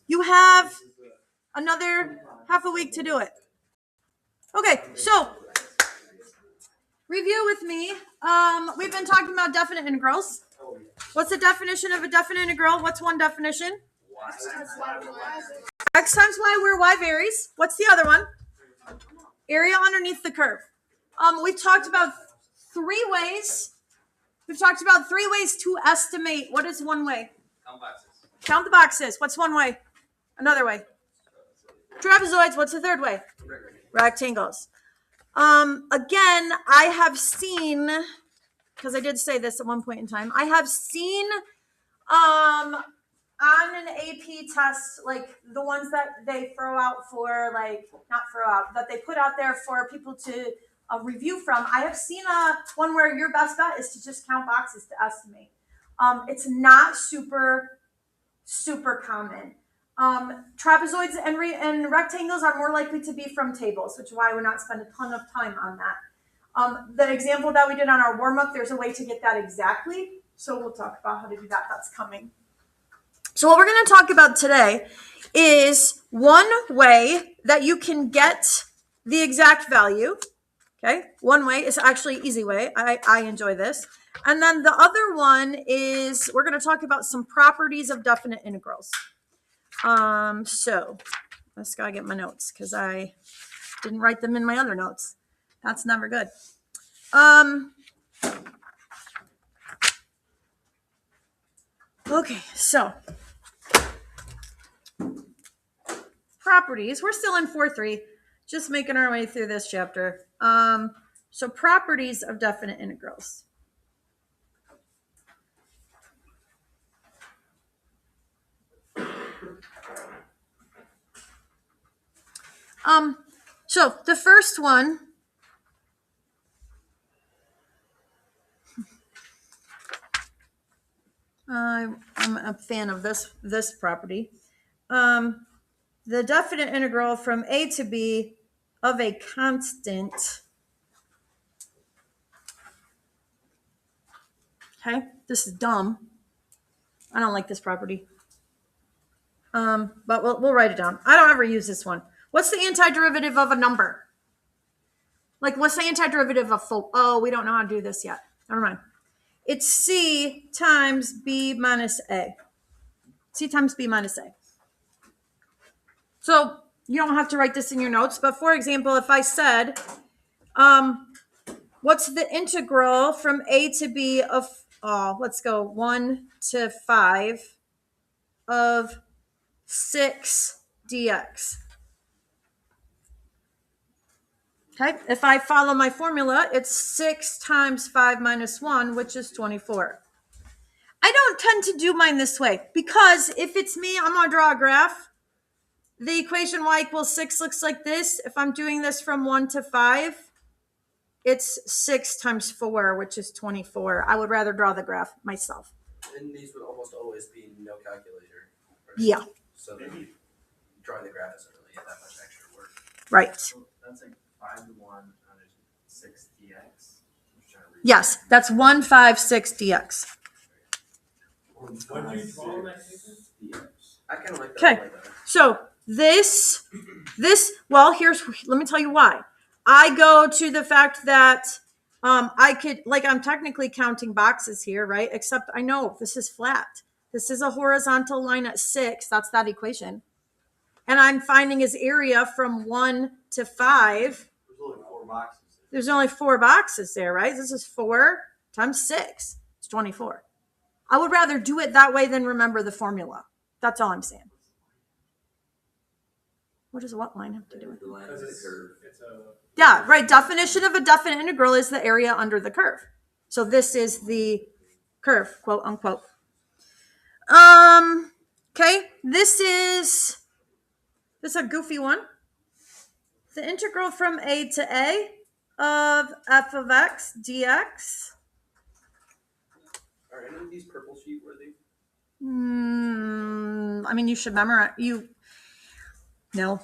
You have another half a week to do it. Okay, so review with me. We've been talking about definite integrals. What's the definition of a definite integral? What's one definition? X times y, where y varies. What's the other one? Area underneath the curve. We've talked about three ways. We've talked about 3 ways to estimate. What is one way? Count boxes. Count the boxes. What's one way? Another way. Trapezoids. What's the third way? Rectangles. Again, I have seen, because I did say this at one point in time, I have seen on an AP test, like the ones that they throw out for, like, not throw out, that they put out there for people to review from. I have seen one where your best bet is to just count boxes to estimate. It's not super common. Trapezoids and rectangles are more likely to be from tables, which is why I would not spend a ton of time on that. The example that we did on our warm-up, there's a way to get that exactly. So we'll talk about how to do that. That's coming. So what we're going to talk about today is one way that you can get the exact value. Okay, one way is actually an easy way. I enjoy this. And then the other one is we're going to talk about some properties of definite integrals. So I just got to get my notes because I didn't write them in my other notes. That's never good. Okay, so properties. We're still in 4.3, just making our way through this chapter. So properties of definite integrals. So the first one, I'm a fan of this property. The definite integral from a to b of a constant. Okay, this is dumb. I don't like this property. But we'll write it down. I don't ever use this one. What's the antiderivative of a number? Like, what's the antiderivative of full? Oh, we don't know how to do this yet. Never mind. It's C times B minus A. C times B minus A. So you don't have to write this in your notes. But for example, if I said, what's the integral from A to B of, let's go 1 to 5 of 6 dx. Okay, if I follow my formula, it's 6 times 5 minus 1, which is 24. I don't tend to do mine this way because if it's me, I'm going to draw a graph. The equation y equals 6 looks like this. If I'm doing this from 1 to 5, it's 6 times 4, which is 24. I would rather draw the graph myself. And these would almost always be no calculator. Yeah. So then drawing the graph isn't really that much extra work. Right. So that's like 5 to 1 under 6 dx. Yes, that's 1, 5, 6 dx. When do you draw that dx? I kind of like that. Okay, so this, well, let me tell you why. I go to the fact that I could, like, I'm technically counting boxes here, right? Except I know this is flat. This is a horizontal line at 6. That's that equation. And I'm finding his area from 1 to 5. There's only 4 boxes. There's only 4 boxes there, right? This is 4 times 6. It's 24. I would rather do it that way than remember the formula. That's all I'm saying. What does what line have to do with it? Because it's Yeah, right. Definition of a definite integral is the area under the curve. So this is the curve, quote unquote. Okay, this is a goofy one. The integral from a to a of f of x dx. Are any of these purple sheet worthy? I mean, you should memorize. No.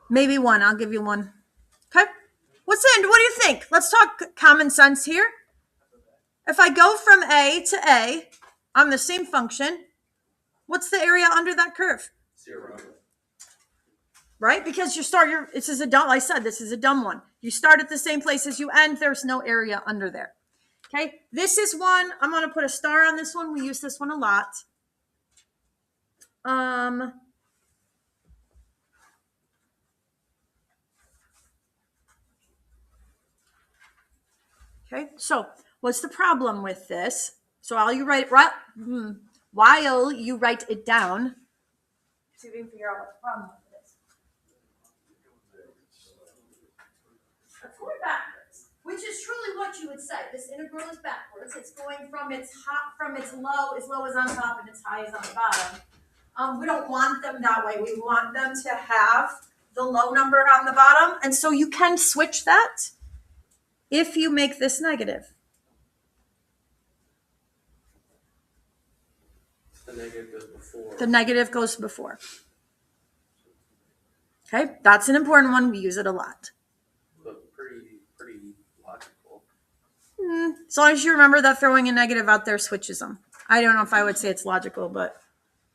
Maybe one. I'll give you one. Okay. What do you think? Let's talk common sense here. If I go from a to a on the same function, What's the area under that curve? 0. Right? Because this is a dumb, I said, this is a dumb one. You start at the same place as you end. There's no area under there. Okay. This is one, I'm going to put a star on this one. We use this one a lot. Okay. So what's the problem with this? So while you write it down, see if we can figure out what the problem with this. That's going backwards, which is truly what you would say. This integral is backwards. It's going from its low as on top and its high as on the bottom. We don't want them that way. We want them to have the low number on the bottom. And so you can switch that if you make this negative. The negative goes before. The negative goes before. Okay, that's an important one. We use it a lot. But pretty logical. As long as you remember that throwing a negative out there switches them. I don't know if I would say it's logical, but.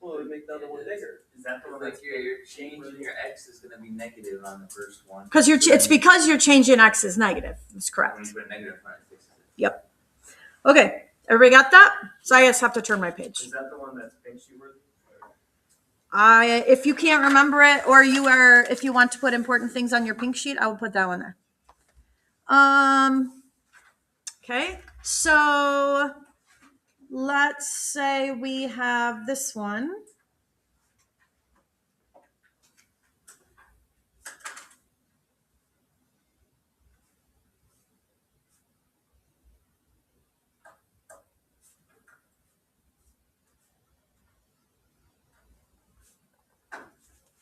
Well, it would make the other one bigger. Is that the one Like that's you're changing your x is going to be negative on the first one. It's because you're changing x is negative. That's correct. When you put a negative in front, it fixes it. Yep. Okay, everybody got that? So I just have to turn my page. Is that the one that's pink sheet worthy? If you can't remember it, or if you want to put important things on your pink sheet, I will put that one there. Okay, so let's say we have this one.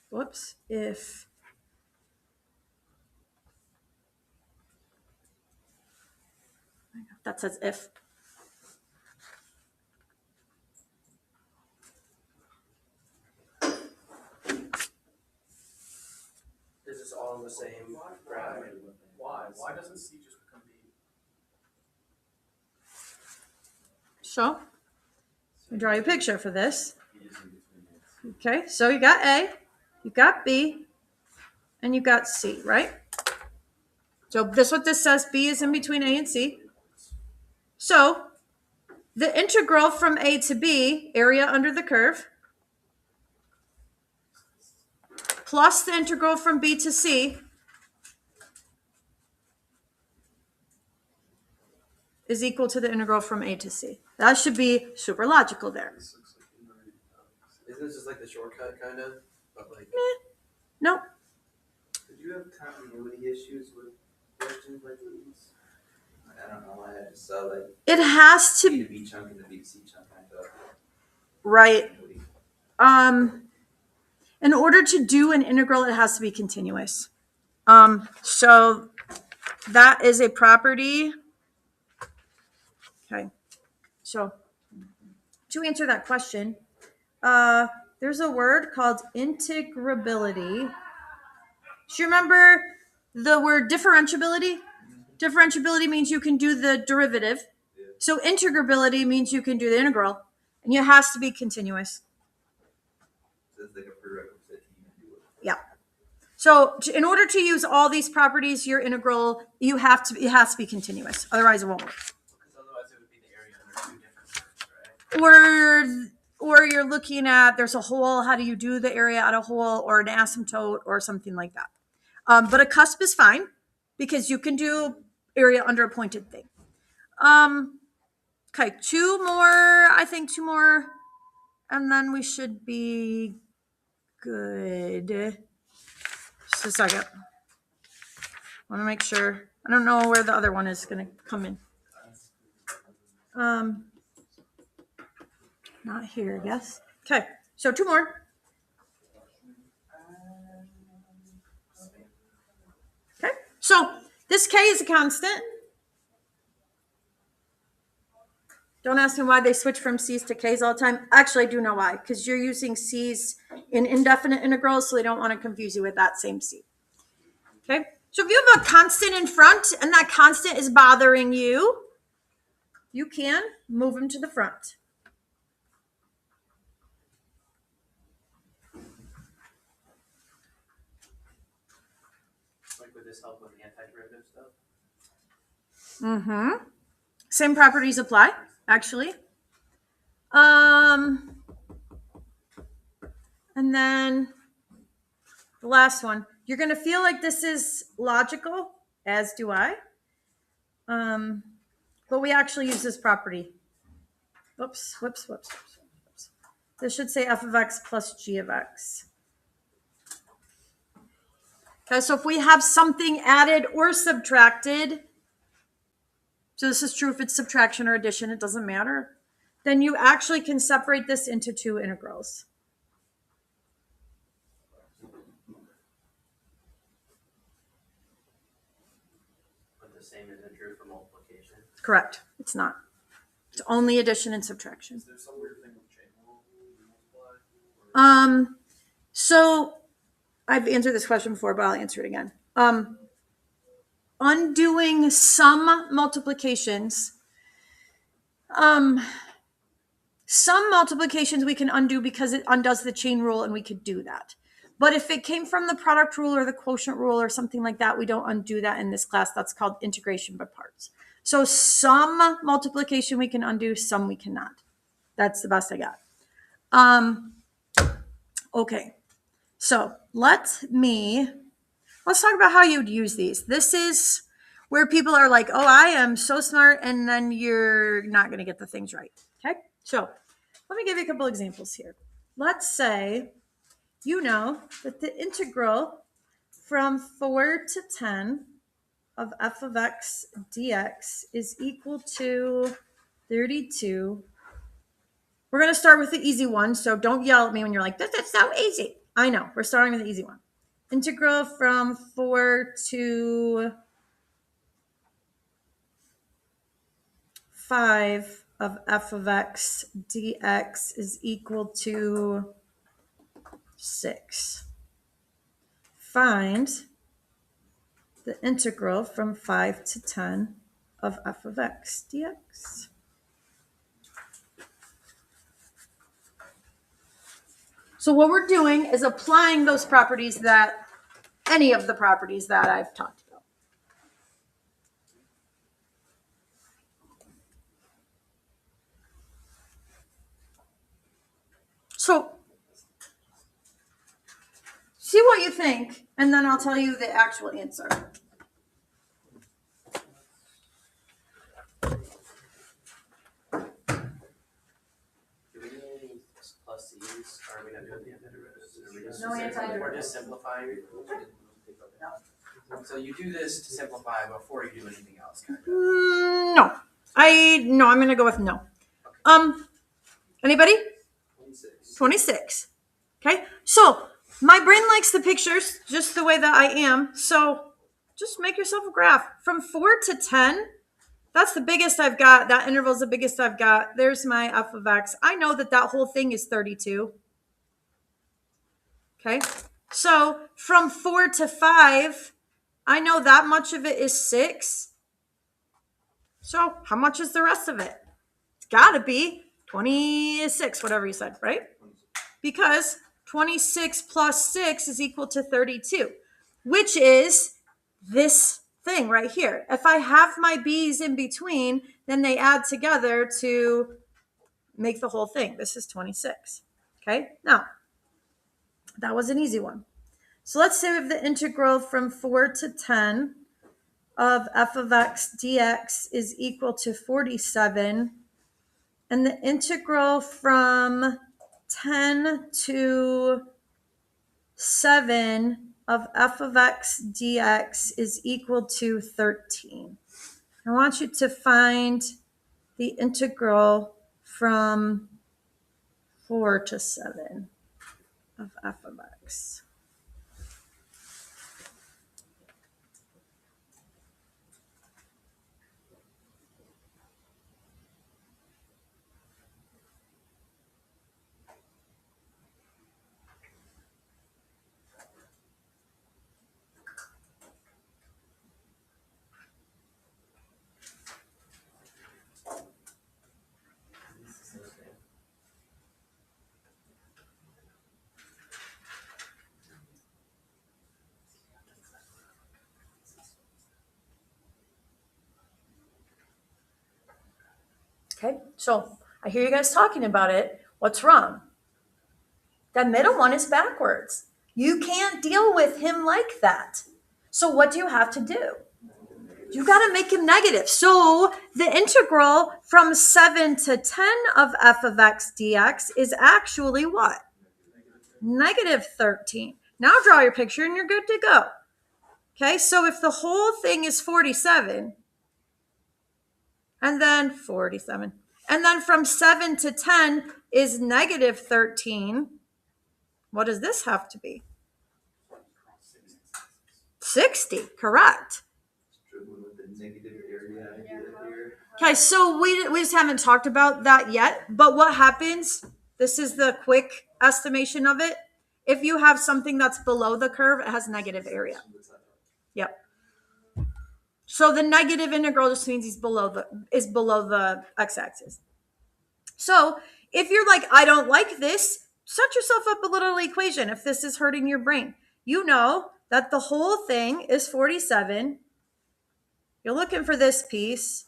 Whoops, if that says if. Is this all in the same graph? Why? Why doesn't C just become B? So, I'll draw you a picture for this. Okay, so you got A, you got B, and you got C, right? So this is what this says. B is in between A and C. So the integral from A to B, area under the curve, plus the integral from B to C is equal to the integral from A to C. That should be super logical there. Isn't this just like the shortcut kind of? But like. No. Did you have continuity issues with questions like these? I don't know. I just saw like It has B to, to B chunk and the B to C chunk kind of. right. In order to do an integral, it has to be continuous. So that is a property. Okay. So to answer that question, there's a word called integrability. Do you remember the word differentiability? Differentiability means you can do the derivative. So integrability means you can do the integral, and it has to be continuous. So it's like a prerequisite to even do it. Yeah. So in order to use all these properties, your integral, it has to be continuous. Otherwise it won't work. Because otherwise it would be the area under two different curves, right? Or you're looking at, there's a hole, how do you do the area at a hole, or an asymptote or something like that. But a cusp is fine because you can do area under a pointed thing. Okay, two more, and then we should be good. Just a second. Want to make sure. I don't know where the other one is going to come in. Not here, I guess. Okay, so two more. Okay, so this K is a constant. Don't ask me why they switch from C's to K's all the time. Actually, I do know why, because you're using C's in indefinite integrals, so they don't want to confuse you with that same C. Okay, so if you have a constant in front and that constant is bothering you, you can move them to the front. this help with anti-derivative stuff? Mm-hmm. Same properties apply, actually. And then the last one. You're going to feel like this is logical, as do I. But we actually use this property. Whoops. This should say f of x plus g of x. Okay, so if we have something added or subtracted, so this is true if it's subtraction or addition, it doesn't matter, then you actually can separate this into two integrals. But the same isn't true for multiplication. Correct. It's not. It's only addition and subtraction. Is there some weird thing with chain rule when you multiply? So I've answered this question before, but I'll answer it again. Undoing some multiplications, we can undo because it undoes the chain rule, and we could do that. But if it came from the product rule or the quotient rule or something like that, we don't undo that in this class. That's called integration by parts. So some multiplication we can undo, some we cannot. That's the best I got. Okay, so let's talk about how you'd use these. This is where people are like, oh, I am so smart, and then you're not going to get the things right. Okay, so let me give you a couple examples here. Let's say you know that the integral from 4 to 10 of f of x dx is equal to 32. We're going to start with the easy one, so don't yell at me when you're like, that's so easy. I know, we're starting with the easy one. Integral from 4 to 5 of f of x dx is equal to 6. Find the integral from 5 to 10 of f of x dx. So what we're doing is applying those properties any of the properties that I've talked about. So see what you think, and then I'll tell you the actual answer. Do we do any plus c's, or are we not doing the antiderivatives? Are we just No antiderivatives. We're just simplifying? So you do this to simplify before you do anything else, kind of. No, I'm going to go with no. Anybody? 26. Okay, so my brain likes the pictures just the way that I am. So just make yourself a graph from 4 to 10. That's the biggest I've got. That interval is the biggest I've got. There's my f of x. I know that whole thing is 32. Okay, so from 4 to 5, I know that much of it is 6. So how much is the rest of it? It's got to be 26, whatever you said, right? Because 26 plus 6 is equal to 32, which is this thing right here. If I have my b's in between, then they add together to make the whole thing. This is 26. Okay, now that was an easy one. So let's say we have the integral from 4 to 10 of f of x dx is equal to 47. And the integral from 10 to 7 of f of x dx is equal to 13. I want you to find the integral from 4 to 7 of f of x. Okay, so I hear you guys talking about it. What's wrong? That middle one is backwards. You can't deal with him like that. So what do you have to do? You got to make him negative. So the integral from 7 to 10 of f of x dx is actually what? Negative 13. Now draw your picture and you're good to go. Okay, so if the whole thing is 47, and then 47, and then from 7 to 10 is negative 13, what does this have to be? 60, correct. Struggling with the negative area idea here. Okay, so we just haven't talked about that yet, but what happens, this is the quick estimation of it. If you have something that's below the curve, it has negative area. Yep. So the negative integral just means is below the x-axis. So if you're like, I don't like this, set yourself up a little equation. If this is hurting your brain, you know that the whole thing is 47. You're looking for this piece,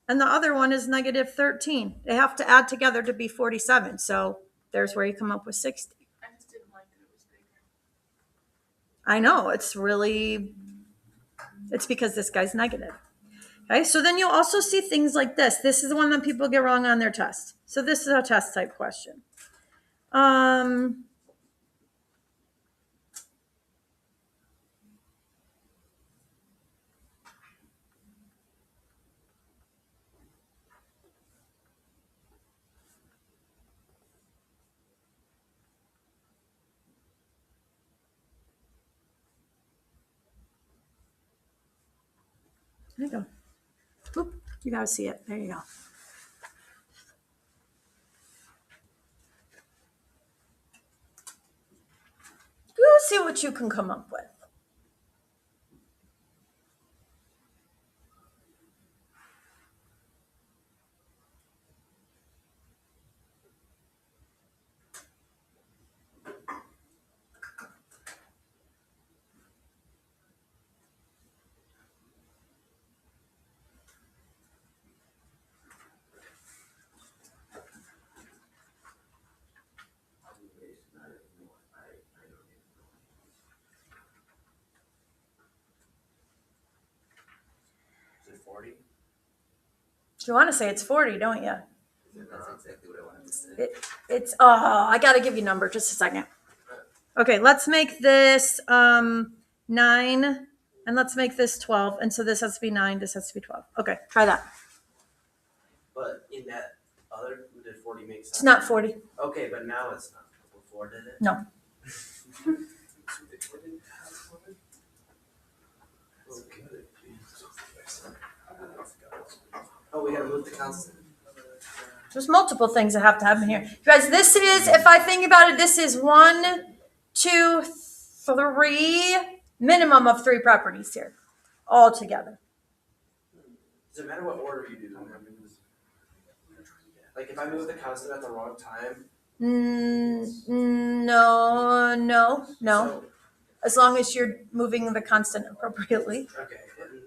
and the other one is negative 13. They have to add together to be 47. So there's where you come up with 60. I just didn't like that it was bigger. I know, it's because this guy's negative. Okay, so then you'll also see things like this. This is the one that people get wrong on their test. So this is a test type question. There you go. Oop, you gotta see it. There you go. You see what you can come up with. Is it 40? You want to say it's 40, don't you? That's exactly what I wanted to say. I gotta give you a number. Just a second. Okay, let's make this 9, and let's make this 12. And so this has to be 9, this has to be 12. Okay, try that. But in that other, did 40 make sense? It's not 40. Okay, but now it's not. Before did it? No. Oh, we gotta move the constant. There's multiple things that have to happen here. You guys, this is, if I think about it, this is 1, 2, 3, minimum of 3 properties here, all together. Does it matter what order you do? Like if I move the constant at the wrong time? No. So, As long as you're moving the constant appropriately. okay, and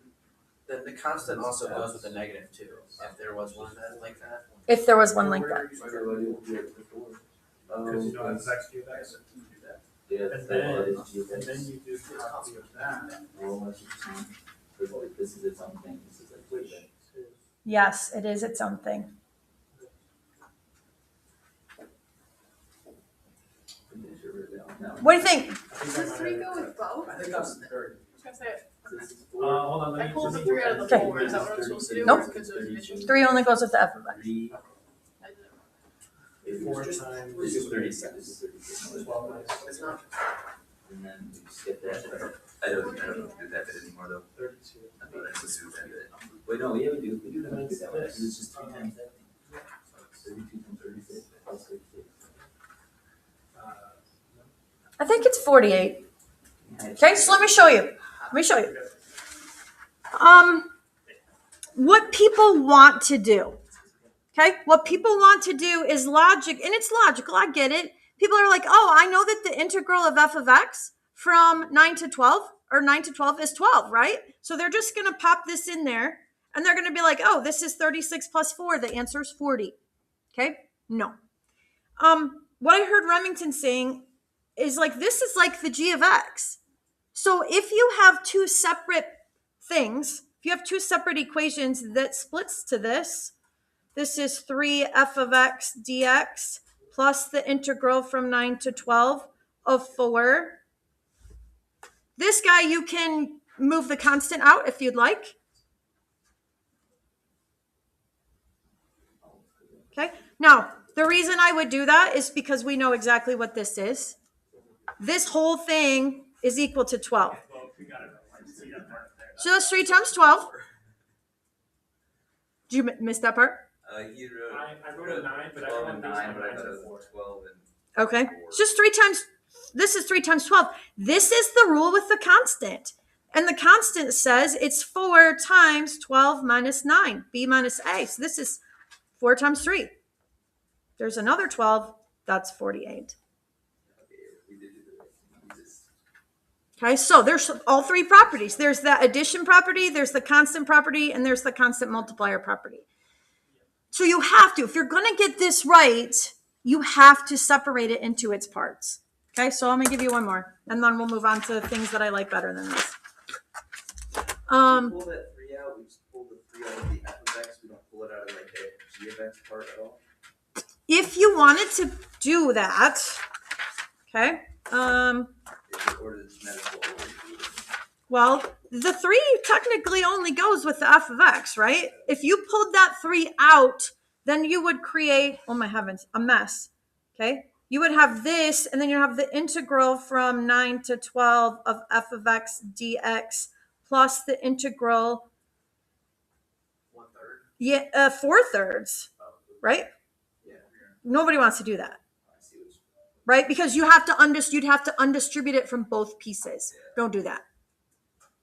then the constant also goes with the negative too, if there was one that like that. If there was one like that. Because you know it's x cubed x. Yeah, And then you do a copy of that. This is its own thing, this is like. Which Yes, it is its own thing. What do you think? Does 3 go with both? I think that's third. I was gonna say it. Hold on, I let me. pulled the let me- 3 out of the 4. Is that what I'm supposed to do? Nope. Because it was addition. 3 only goes with the f of x. I did it. 4 times. This is 36. This is 36. 12 minus It's not. And then we skip that. I don't know if we do that bit anymore though. 32. I thought I was doing that bit. Wait, no, yeah, we do that one, because it's just 3 times that. 32 times 36, plus 36. I think it's 48. Okay, so let me show you. What people want to do. Okay, what people want to do is logic, and it's logical, I get it. People are like, oh, I know that the integral of f of x from 9 to 12, or 9 to 12 is 12, right? So they're just gonna pop this in there, And they're going to be like, oh, this is 36 plus 4. The answer is 40. Okay? No. What I heard Remington saying is like, this is like the g of x. So if you have two separate things, if you have two separate equations that splits to this is 3 f of x dx plus the integral from 9 to 12 of 4. This guy, you can move the constant out if you'd like. Okay. Now, the reason I would do that is because we know exactly what this is. This whole thing is equal to 12. So that's 3 times 12. Did you miss that part? He wrote. I wrote a 9, but I Twelve went and based 9, on but I 9 thought to it 4. was 12 and. Okay. 4. It's just 3 times. This is 3 times 12. This is the rule with the constant. And the constant says it's 4 times 12 minus 9, b minus a. So this is 4 times 3. There's another 12. That's 48. We did do the right thing. Okay, so there's all three properties. There's the addition property, there's the constant property, and there's the constant multiplier property. So you have to, if you're going to get this right, you have to separate it into its parts. Okay, so I'm going to give you one more, and then we'll move on to things that I like better than this. We pull that 3 out, we just pull the 3 out of the f of x, we don't pull it out of like the g of x part at all. If you wanted to do that, okay, Or does it medical always do it? well, the 3 technically only goes with the f of x, right? If you pulled that 3 out, then you would create, oh my heavens, a mess, okay? You would have this, and then you have the integral from 9 to 12 of f of x dx plus the integral, 1/3. yeah, 4/3, right? Yeah. Nobody wants to do that, I see what you right? Because you'd have to undistribute it from both pieces. Don't do that.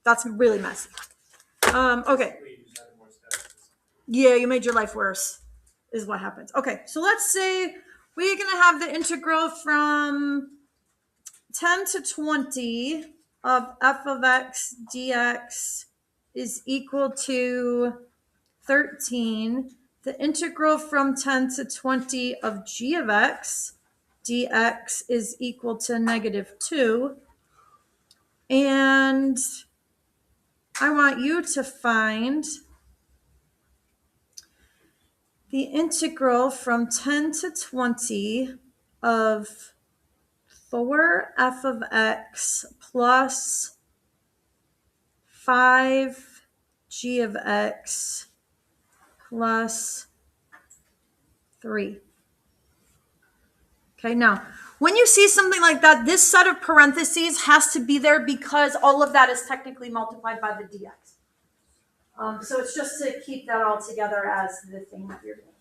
That's really messy. Okay. We just added more steps. Yeah, you made your life worse, is what happens. Okay, so let's say we're going to have the integral from 10 to 20 of f of x dx is equal to 13. The integral from 10 to 20 of g of x dx is equal to -2. And I want you to find the integral from 10 to 20 of 4 f of x plus 5 g of x plus 3. Okay, now, when you see something like that, this set of parentheses has to be there because all of that is technically multiplied by the dx. So it's just to keep that all together as the thing that you're doing.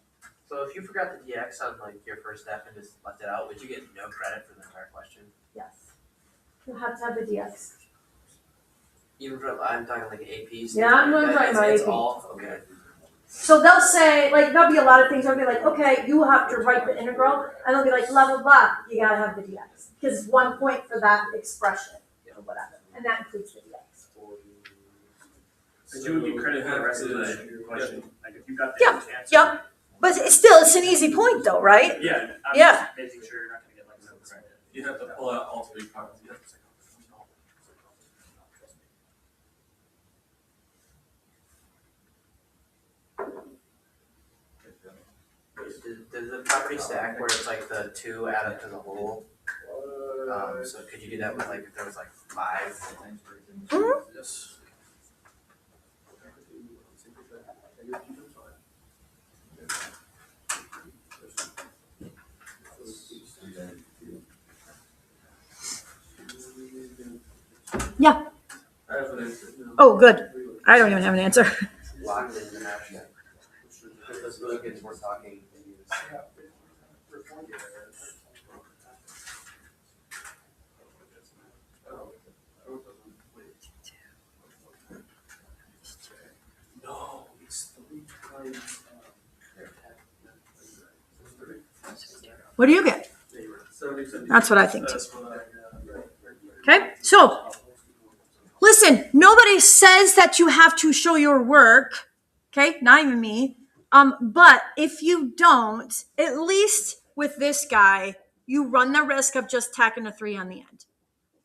So if you forgot the dx on like your first step and just left it out, would you get no credit for the entire question? Yes. You have to have the dx. Even for, I'm talking like APs. Yeah, I'm not talking about It's AP. all, okay. So they'll say, like, there'll be a lot of things. They'll be like, okay, you have to write the integral. And they'll be like, blah, blah, blah. You got to have the dx. Because it's 1 point for that expression or whatever. And that includes the dx. But you would be credited for the rest of the question. Like if you got the Yeah, answer. yep. But it's an easy point, though, right? Yeah. I'm Yeah. just making sure you're not going to get like no credit. You have to pull out all 3 parts. Does the property stack where it's like the 2 add up to the whole? So could you do that with like if there was like 5? Mhm. Yes. Yeah. I have an answer. Oh, good. I don't even have an answer. Locked in the map check. If this really gets more talking. No, it's 3 times. What do you get? 77. That's what I think, too. That's what I got. Okay, so listen, nobody says that you have to show your work Okay, not even me. But if you don't, at least with this guy, you run the risk of just tacking a 3 on the end.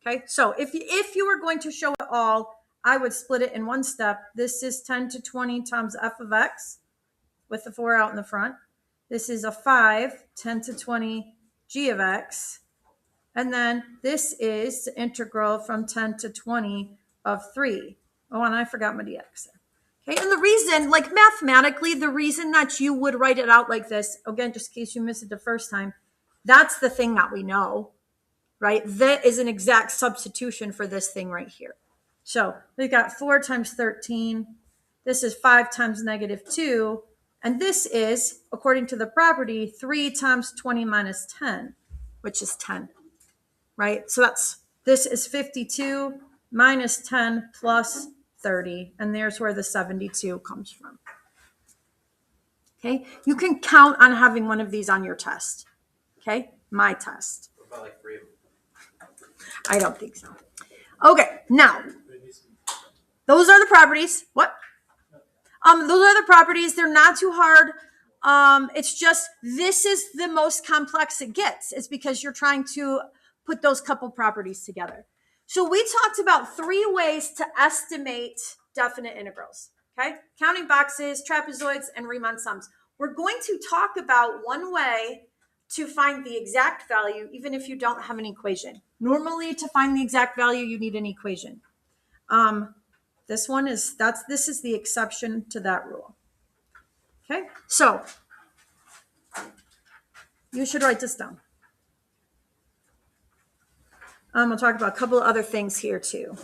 Okay, so if you were going to show it all, I would split it in one step. This is 10 to 20 times f of x with the 4 out in the front. This is a 5, 10 to 20 g of x. And then this is the integral from 10 to 20 of 3. Oh, and I forgot my dx there. Okay, and the reason, like mathematically, the reason that you would write it out like this, again, just in case you missed it the first time, that's the thing that we know, right? That is an exact substitution for this thing right here. So we've got 4 times 13. This is 5 times negative 2. And this is, according to the property, 3 times 20 minus 10, which is 10, right? So this is 52 minus 10 plus 30. And there's where the 72 comes from. Okay, you can count on having one of these on your test. Okay, my test. What about like 3 of them? I don't think so. Okay, now those are the properties. What? Those are the properties. They're not too hard. It's just this is the most complex it gets. It's because you're trying to put those couple properties together. So we talked about 3 ways to estimate definite integrals. Okay, counting boxes, trapezoids, and Riemann sums. We're going to talk about one way to find the exact value, even if you don't have an equation. Normally, to find the exact value, you need an equation. This is the exception to that rule. Okay, so you should write this down. We'll talk about a couple of other things here too.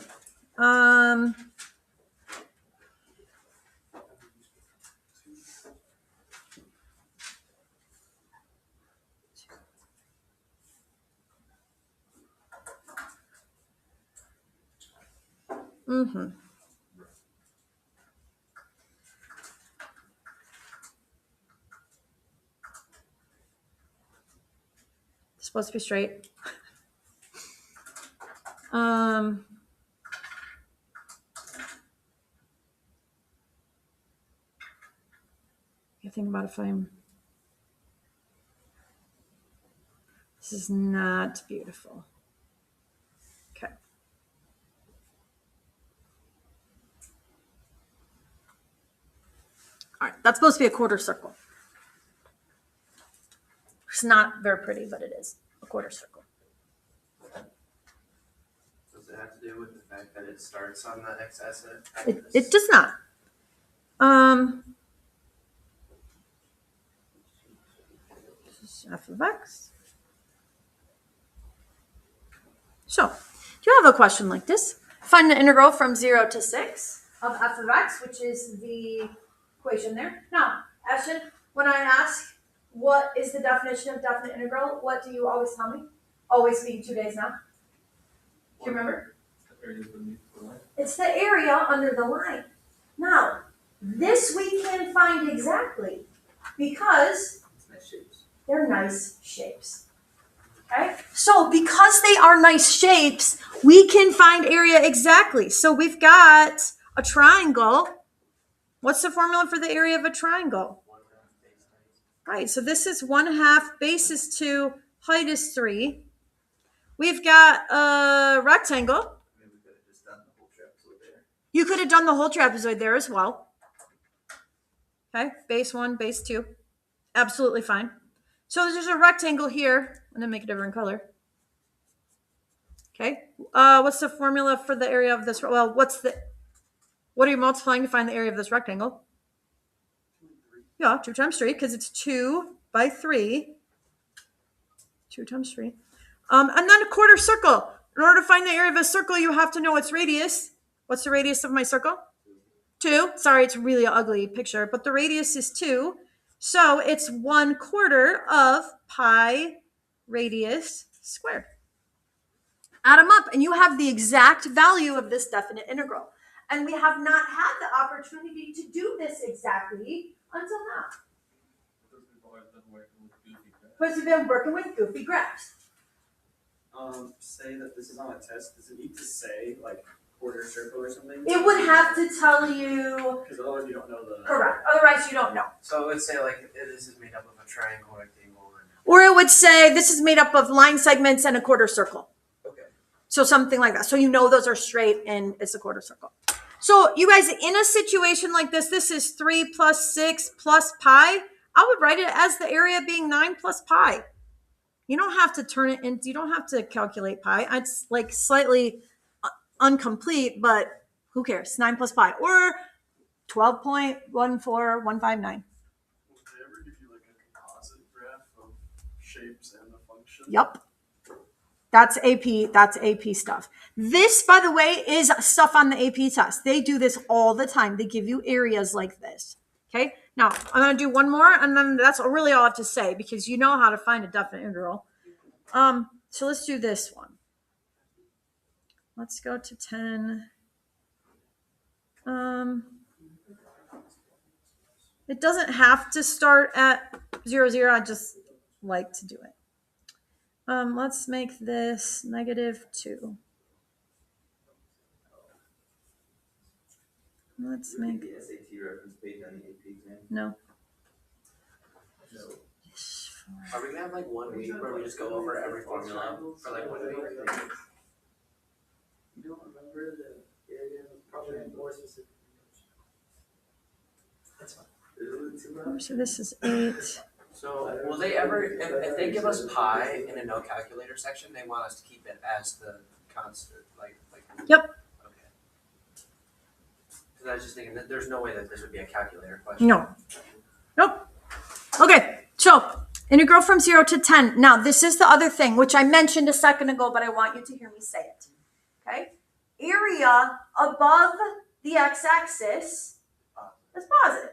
It's supposed to be straight. I think about if this is not beautiful. Okay. All right, that's supposed to be a quarter circle. It's not very pretty, but it is a quarter circle. Does it have to do with the fact that it starts on the x-axis? It does not. This is f of x. So, do you have a question like this? Find the integral from 0 to 6 of f of x, which is the equation there. Now, Ashton, when I ask what is the definition of definite integral, what do you always tell me? Always being 2 days now. Do you remember? It's the area under the line. Now, this we can find exactly because they're nice shapes. Okay? So because they are nice shapes, we can find area exactly. So we've got a triangle. What's the formula for the area of a triangle? Right, so this is 1/2, base is 2, height is 3. We've got a rectangle. Maybe we could have just done the whole trapezoid there. You could have done the whole trapezoid there as well. Okay, base 1, base 2. Absolutely fine. So there's a rectangle here. I'm going to make a different color. Okay, what's the formula for the area of this? Well, what are you multiplying to find the area of this rectangle? Yeah, 2 times 3, because it's 2 by 3. 2 times 3. And then a quarter circle. In order to find the area of a circle, you have to know its radius. What's the radius of my circle? 2. Sorry, it's a really ugly picture, but the radius is 2. So it's 1/4 of pi radius squared. Add them up, and you have the exact value of this definite integral. And we have not had the opportunity to do this exactly until now. Because we've been working with goofy graphs. Say that this is on a test. Does it need to say like quarter circle or something? It would have to tell you, Because otherwise you don't know the. correct, otherwise you don't know. So it would say like, this is made up of a triangle, rectangle, and. Or it would say, this is made up of line segments and a quarter circle. Okay. So something like that. So you know those are straight and it's a quarter circle. So you guys, in a situation like this, this is 3 plus 6 plus pi. I would write it as the area being 9 plus pi. You don't have to turn it into, you don't have to calculate pi. It's like slightly incomplete, but who cares? 9 plus pi. Or 12.14159. Would they ever give you like a composite graph of shapes and the function? Yep. That's AP. That's AP stuff. This, by the way, is stuff on the AP test. They do this all the time. They give you areas like this. Okay. Now I'm going to do one more, and then that's really all I have to say because you know how to find a definite integral. So let's do this one. Let's go to 10. It doesn't have to start at 0, 0. I just like to do it. Let's make this -2. Let's make The SAT reference page on the AP exam. no. Are we gonna have like 1 week where we just go over every formula for like 1 week? You don't remember the area, probably more specific. That's fine. So this is 8. So will they ever, if they give us pi in a no calculator section, they want us to keep it as the constant, like. Yep. Okay. Because I was just thinking that there's no way that this would be a calculator question. No. Nope. Okay. So integral from 0 to 10. Now this is the other thing, which I mentioned a second ago, but I want you to hear me say it. Okay. Area above the x-axis is positive.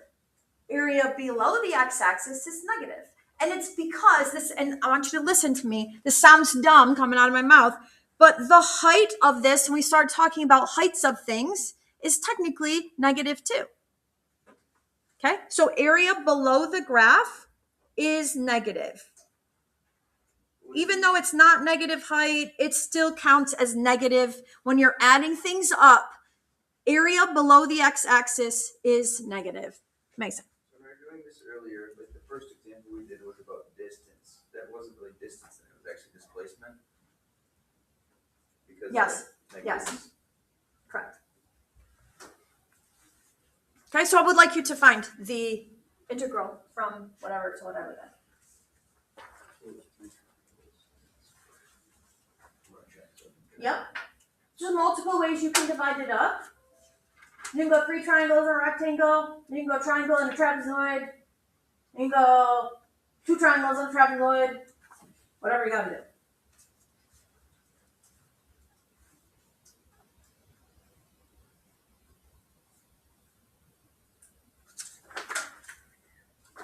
Area below the x-axis is negative. And it's because this, and I want you to listen to me, this sounds dumb coming out of my mouth, but the height of this, when we start talking about heights of things, is technically -2. Okay, so area below the graph is negative. Even though it's not negative height, it still counts as negative. When you're adding things up, area below the x-axis is negative. Makes sense. So when we were doing this earlier, like the first example we did was about distance. That wasn't really distance, it was actually displacement. Because Yes, like yes. this- Correct. Okay, so I would like you to find the integral from whatever to whatever then. Yep. There's multiple ways you can divide it up. You can go 3 triangles and a rectangle. You can go triangle and a trapezoid. You can go 2 triangles and a trapezoid. Whatever you gotta do.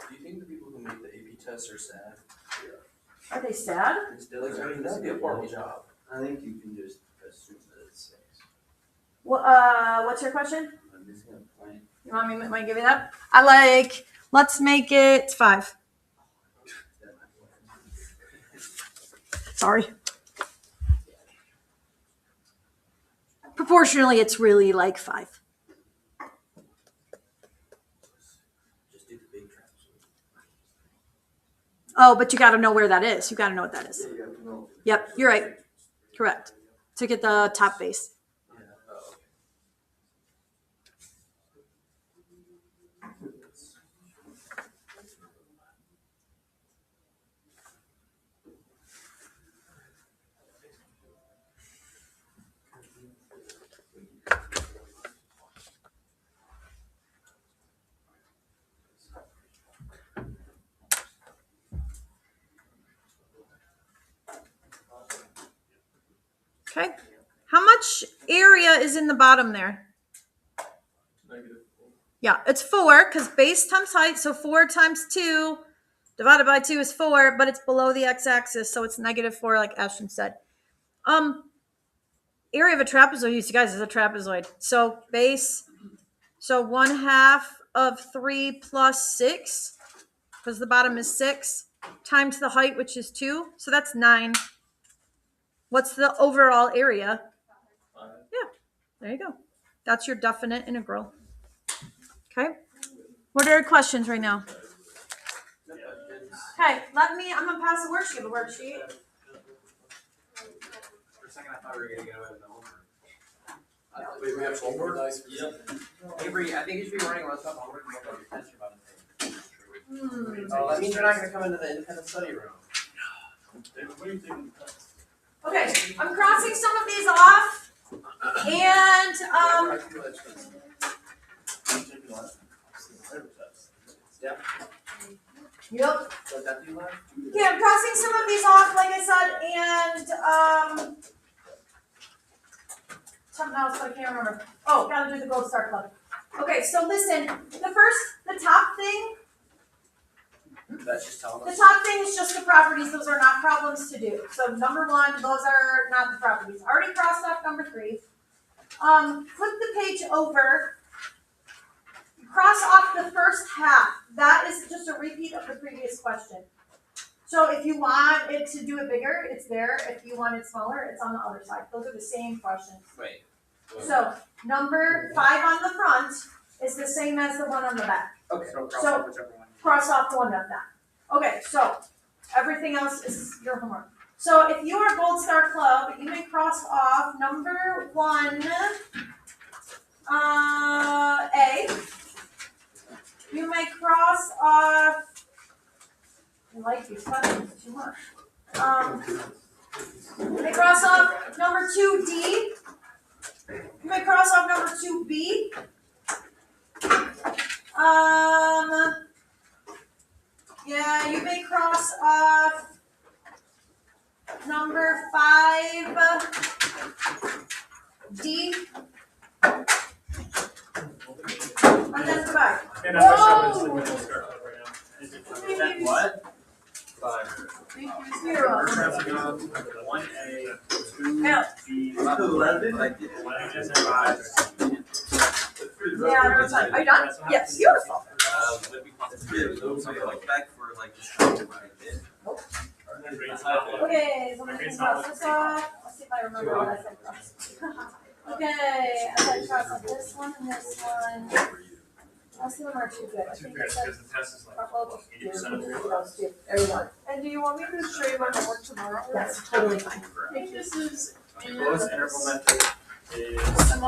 Do you think the people who make the AP tests are sad? Are they sad? It's still, I mean, that'd be a horrible job. I think you can just assume that it's 6. What's your question? I'm just gonna point. You want me to give you that? Let's make it 5. Sorry. Proportionally, it's really like 5. Just do the big traps. Oh, but you got to know where that is. You got to know what that is. Yeah, you have to know. Yep, you're right. Correct. To get the top base. Yeah, oh, okay. Okay. How much area is in the bottom there? -4. Yeah, it's 4 because base times height. So 4 times 2 divided by 2 is 4, but it's below the x-axis. So it's -4, like Ashton said. Area of a trapezoid, you guys, is a trapezoid. So base, so 1/2 of 3 plus 6, because the bottom is 6, times the height, which is 2. So that's 9. What's the overall area? 5. Yeah. There you go. That's your definite integral. Okay. What are your questions right now? Okay, I'm gonna pass the worksheet. The worksheet. For a second, I thought we were gonna get away with the homework. Wait, we have homework? Avery, I think you should be running around stuff homework and look at your test you're about to take. Hmm. Oh, that means you're not gonna come into the independent study room. David, what do you think? Okay, I'm crossing some of these off, and yep. What that do like? Okay, I'm crossing some of these off, like I said, and something else, but I can't remember. Oh, gotta do the Gold Star Club. Okay, so listen, the top thing, That's just telling the us. top thing is just the properties. Those are not problems to do. So number 1, those are not the properties. Already crossed off number 3. Flip the page over. Cross off the first half. That is just a repeat of the previous question. So if you want it to do it bigger, it's there. If you want it smaller, it's on the other side. Those are the same questions. Wait. So number 5 on the front is the same as the one on the back. Okay. So cross So- off whichever one. Cross off one of them. Okay, so everything else is your homework. So if you are Gold Star Club, you may cross off number 1, A. You may cross off. I like these questions too much. You may cross off number 2D. You may cross off number 2B. Yeah, you may cross off number 5D. And then goodbye. And I wish I Whoa! would have start right now. Thank you. What? You're We're welcome. crossing off 1A, 2B, Yeah. 11, I did. 11, 5. Yeah, there was like, are you done? Yes, beautiful. That's good. So I look back for like the structure what I did. Okay, so I'm gonna cross this off. Let's see if I remember what I said cross. Okay, I said cross off this one and this one. Most of them are too good. I Too think good, I said because the test is like well, 80% of the way. those two. There we go. And do you want me to show you my homework tomorrow? That's totally fine. I think this is in Closed interval method is